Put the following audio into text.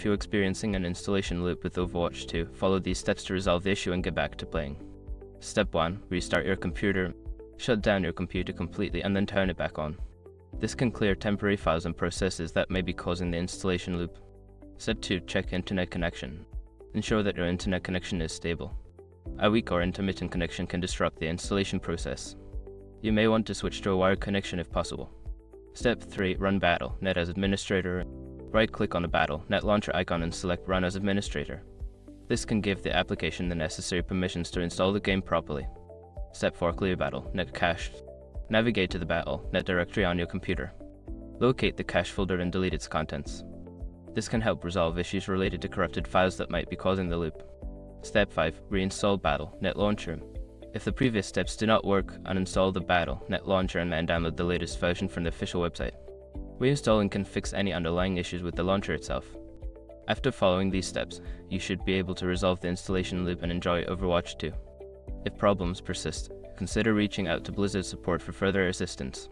you're experiencing an installation loop with Overwatch 2, follow these steps to resolve the issue and get back to playing. Step 1. Restart your computer. Shut down your computer completely and then turn it back on. This can clear temporary files and processes that may be causing the installation loop. Step 2. Check internet connection. Ensure that your internet connection is stable. A weak or intermittent connection can disrupt the installation process. You may want to switch to a wired connection if possible. Step 3. Run Battle. Net as administrator. Right-click on the Battle Net Launcher icon and select Run as administrator. This can give the application the necessary permissions to install the game properly. Step 4. Clear Battle Net Cache. Navigate to the Battle Net directory on your computer. Locate the cache folder and delete its contents. This can help resolve issues related to corrupted files that might be causing the loop. Step 5. Reinstall Battle Net Launcher. If the previous steps do not work, uninstall the Battle Net Launcher and then download the latest version from the official website. Reinstalling can fix any underlying issues with the launcher itself. After following these steps, you should be able to resolve the installation loop and enjoy Overwatch 2. If problems persist, consider reaching out to Blizzard support for further assistance.